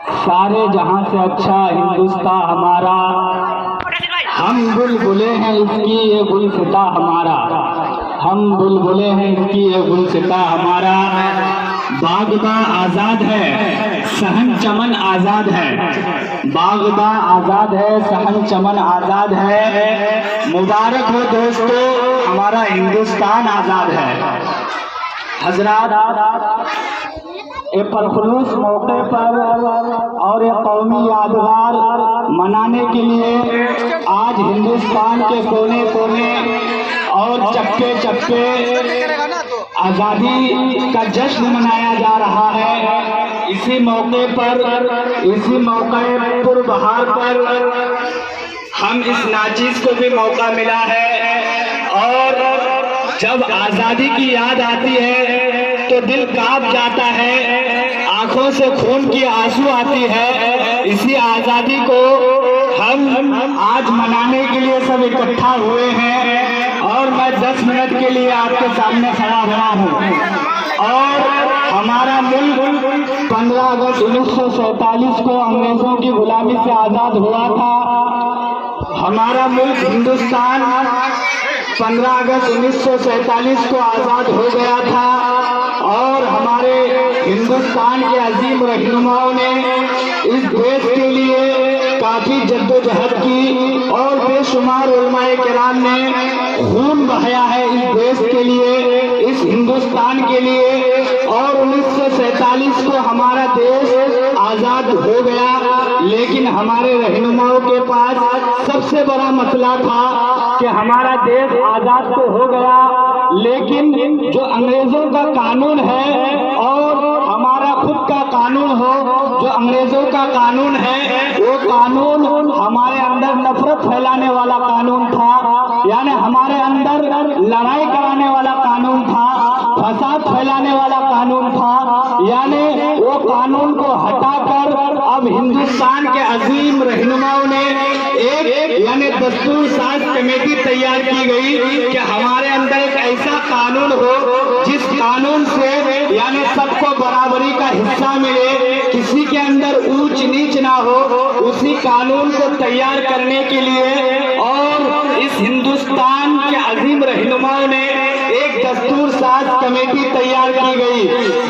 سارے جہاں سے اچھا ہندوستان ہمارا، ہم بلبلے ہیں اس کی یہ گلستہ ہمارا، ہم بلبلے ہیں اس کی یہ گلستہ ہمارا۔ باغباں آزاد ہے صحن چمن آزاد ہے، باغباں آزاد ہے صحن چمن آزاد ہے، مبارک ہو دوستو ہمارا ہندوستان آزاد ہے۔ حضرات، ایک پرخلوص موقع پر اور ایک قومی یادگار منانے کے لیے آج ہندوستان کے کونے کونے اور چپے چپے آزادی کا جشن منایا جا رہا ہے۔ اسی موقع پر بہار پر ہم اس ناچیز کو بھی موقع ملا ہے، اور جب آزادی کی یاد آتی ہے تو دل کانپ جاتا ہے، آنکھوں سے خون کی آنسو آتی ہے۔ اسی آزادی کو ہم آج منانے کے لیے سب اکٹھا ہوئے ہیں، اور میں 10 منٹ کے لیے آپ کے سامنے کھڑا ہوا ہوں۔ اور ہمارا ملک 15 اگست 1947 کو انگریزوں کی غلامی سے آزاد ہوا تھا۔ ہمارا ملک ہندوستان 15 اگست 1947 کو آزاد ہو گیا تھا، اور ہمارے ہندوستان کے عظیم رہنماؤں نے اس دیش کے لیے کافی جدوجہد کی، اور بے شمار علماء کرام نے خون بہایا ہے اس دیش کے لیے، اس ہندوستان کے لیے۔ اور 1947 کو ہمارا دیش آزاد ہو گیا، لیکن ہمارے رہنماؤں کے پاس سب سے بڑا مسئلہ تھا کہ ہمارا دیش آزاد تو ہو گیا، لیکن جو انگریزوں کا قانون ہے اور ہمارا خود کا قانون ہو، جو انگریزوں کا قانون ہے وہ قانون ہمارے اندر نفرت پھیلانے والا قانون تھا، یعنی ہمارے اندر لڑائی کرانے والا قانون تھا، فساد پھیلانے والا قانون تھا۔ یعنی وہ قانون کو ہٹا کر اب ہندوستان کے عظیم رہنماؤں نے ایک یعنی دستور ساز کمیٹی تیار کی گئی کہ ہمارے اندر ایک ایسا قانون ہو جس قانون سے یعنی سب کو برابری کا حصہ ملے، کسی کے اندر اونچ نیچ نہ ہو۔ اسی قانون کو تیار کرنے کے لیے اور اس ہندوستان کے عظیم رہنماؤں نے ایک دستور ساز کمیٹی تیار کی گئی،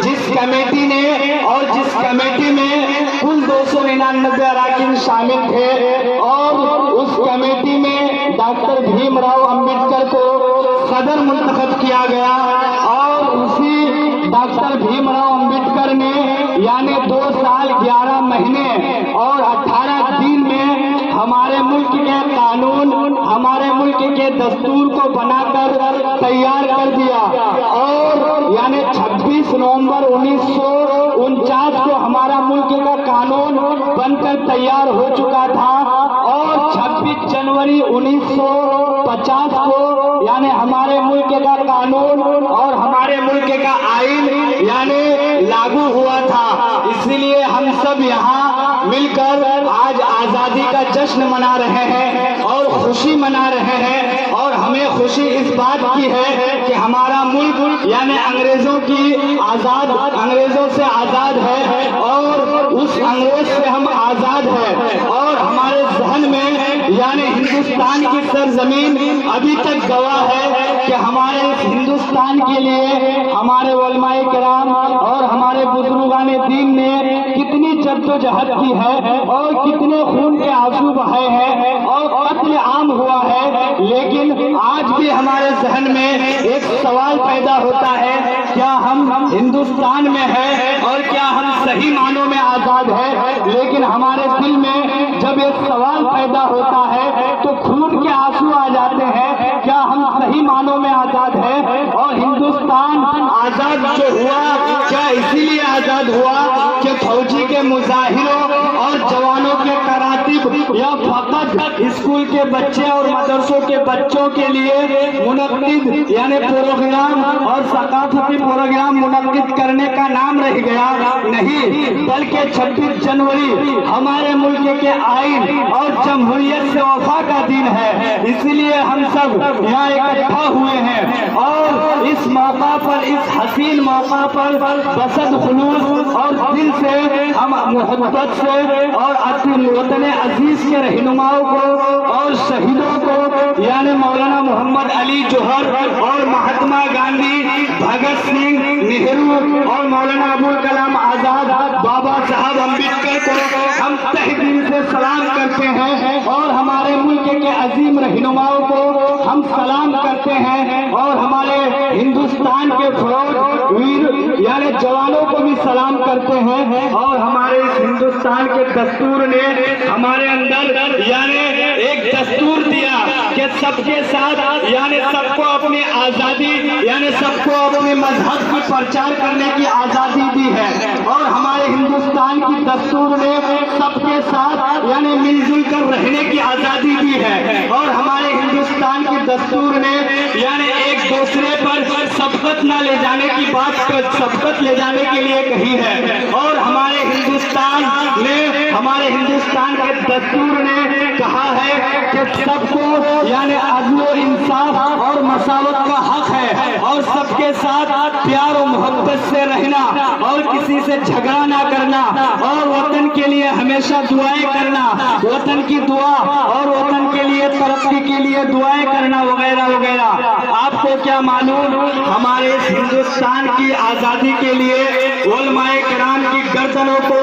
جس کمیٹی میں کل 299 اراکین شامل تھے، اور اس کمیٹی میں ڈاکٹر بھیم راؤ امبیڈکر کو صدر منتخب کیا گیا، اور اسی ڈاکٹر بھیم راؤ امبیڈکر نے یعنی 2 سال 11 مہینے اور 18 دن میں ہمارے ملک کے قانون، ہمارے ملک کے دستور کو بنا کر تیار کر دیا، اور یعنی 26 نومبر 1949 کو ہمارا ملک کا قانون بن کر تیار ہو چکا تھا، اور 26 جنوری 1950 کو یعنی ہمارے ملک کا قانون اور ہمارے ملک کا آئین یعنی لاگو ہوا تھا۔ اسی لیے ہم سب یہاں مل کر آج آزادی کا جشن منا رہے ہیں اور خوشی منا رہے ہیں، اور ہمیں خوشی اس بات کی ہے کہ ہمارا ملک یعنی انگریزوں سے آزاد ہے، اور اس انگریز سے ہم آزاد ہیں، اور ہمارے ذہن میں یعنی ہندوستان کی سرزمین ابھی تک گواہ ہے کہ ہمارے اس ہندوستان کے لیے ہمارے علماء کرام اور ہمارے بزرگان دین نے کتنی جدوجہد کی ہے، اور کتنے خون کے آنسو بہائے ہیں، اور قتل عام ہوا ہے۔ لیکن آج بھی ہمارے ذہن میں ایک سوال پیدا ہوتا ہے، کیا ہم ہندوستان میں ہیں اور کیا ہم صحیح معنوں میں آزاد ہیں؟ لیکن ہمارے دل میں جب ایک سوال پیدا ہوتا ہے تو خون کے آنسو آ جاتے ہیں، کیا ہم صحیح معنوں میں آزاد ہیں؟ اور ہندوستان آزاد جو ہوا کیا اسی لیے آزاد ہوا کہ فوجی کے مظاہروں اور جوانوں کے کراتب یا فقط اسکول کے بچے اور مدرسوں کے بچوں کے لیے منعقد یعنی پروگرام اور ثقافتی پروگرام منعقد کرنے کا نام رہ گیا نہیں، بلکہ 26 جنوری ہمارے ملک کے آئین اور جمہوریت سے وفا کا دن ہے، اس لیے ہم سب یہاں اکٹھا ہوئے ہیں اور اس موقع پر، اس حسین موقع پر بسط خلوص اور دل سے ہم محبت سے اور اپنے وطن عزیز کے رہنماؤں کو اور شہیدوں کو یعنی مولانا محمد علی جوہر اور مہاتما گاندھی، بھگت سنگھ، نہرو اور مولانا ابوالکلام آزاد، بابا صاحب امبیڈکر کو ہم تہ دل سے سلام کرتے ہیں اور ہمارے ملک کے عظیم رہنماؤں کو ہم سلام کرتے ہیں اور ہمارے ہندوستان کے فوج ویر یعنی جوانوں کو بھی سلام کرتے ہیں اور ہمارے اس ہندوستان کے دستور نے ہمارے اندر یعنی ایک دستور دیا کہ سب کے ساتھ یعنی سب کو اپنی آزادی یعنی سب کو اپنے مذہب کی پرچار کرنے کی آزادی دی ہے اور ہمارے ہندوستان کی دستور نے سب کے ساتھ یعنی مل جل کر رہنے کی آزادی دی ہے اور ہمارے ہندوستان کی دستور نے یعنی ایک دوسرے پر سبقت نہ لے جانے کی بات سبقت لے جانے کے لیے کہی ہے اور ہمارے ہندوستان کے دستور نے کہا ہے کہ سب کو یعنی عدل و انصاف اور مساوات کا حق ہے اور سب کے ساتھ پیار و محبت سے رہنا اور کسی سے جھگڑا نہ کرنا اور وطن کے لیے ہمیشہ دعائیں کرنا، وطن کی دعا اور وطن کے لیے ترقی کے لیے دعائیں کرنا وغیرہ وغیرہ۔ آپ کو کیا معلوم ہمارے اس ہندوستان کی آزادی کے لیے علماء کرام کی گردنوں کو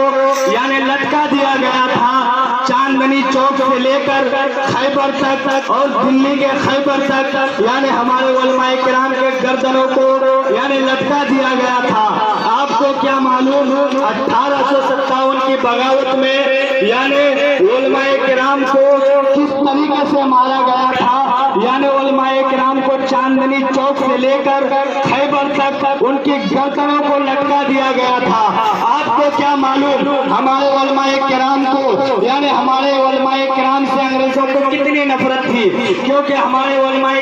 یعنی لٹکا دیا گیا تھا، چاندنی چوک سے لے کر خیبر تک اور دلی کے خیبر تک یعنی ہمارے علماء کرام کے گردنوں کو یعنی لٹکا دیا گیا تھا۔ آپ کو کیا معلوم 1857 کی بغاوت میں یعنی علماء کرام کو کس طریقے سے مارا گیا تھا، یعنی علماء کرام کو چاندنی چوک سے لے کر خیبر تک ان کی گردنوں کو لٹکا دیا گیا تھا۔ آپ کو کیا معلوم ہمارے علماء کرام کو یعنی ہمارے علماء کرام سے انگریزوں کو کتنی نفرت تھی، کیونکہ ہمارے علماء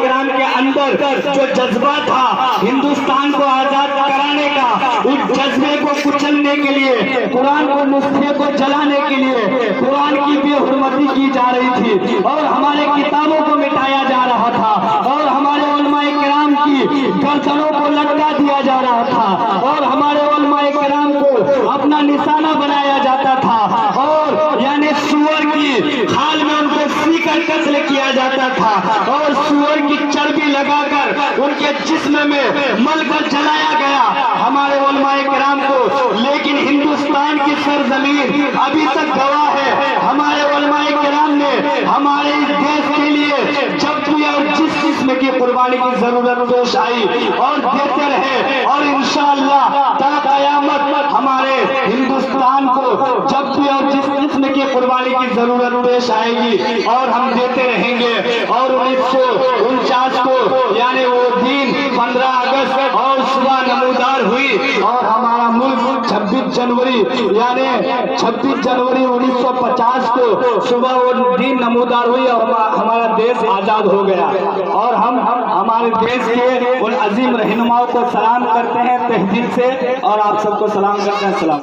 کرام کے اندر جو جذبہ تھا ہندوستان کو آزاد کرانے کا، اس جذبے کو کچلنے کے لیے، قرآن کو نسخے کو جلانے کے لیے قرآن کی بے حرمتی کی جا رہی تھی اور ہمارے کتابوں کو مٹایا جا رہا تھا اور ہمارے علماء کرام کی گردنوں کو لٹکا دیا جا رہا تھا اور ہمارے علماء کرام کو اپنا نشانہ بنایا جاتا تھا اور یعنی سور کی خال میں ان کو سی کر قتل کیا جاتا تھا اور سور کی چربی لگا کر ان کے جسم میں مل کر جلایا گیا ہمارے علماء کرام کو۔ لیکن ہندوستان کی سرزمین ابھی تک گواہ ہے، ہمارے علماء کرام نے ہمارے اس دیش کے لیے جب بھی اور جس قسم کی قربانی کی ضرورت پیش آئی اور دیتے رہے اور انشاءاللہ تا قیامت ہمارے ہندوستان کو جب بھی اور جس قسم کی قربانی کی ضرورت پیش آئے گی اور ہم دیتے رہیں گے۔ اور 1949 کو یعنی وہ دن 15 اگست اور صبح نمودار ہوئی اور ہمارا ملک 26 جنوری یعنی 26 جنوری 1950 کو صبح وہ دن نمودار ہوئی اور ہمارا دیش آزاد ہو گیا اور ہم ہمارے دیش کے ان عظیم رہنماؤں کو سلام کرتے ہیں تہ دل سے اور آپ سب کو سلام کرتے ہیں۔ سلام۔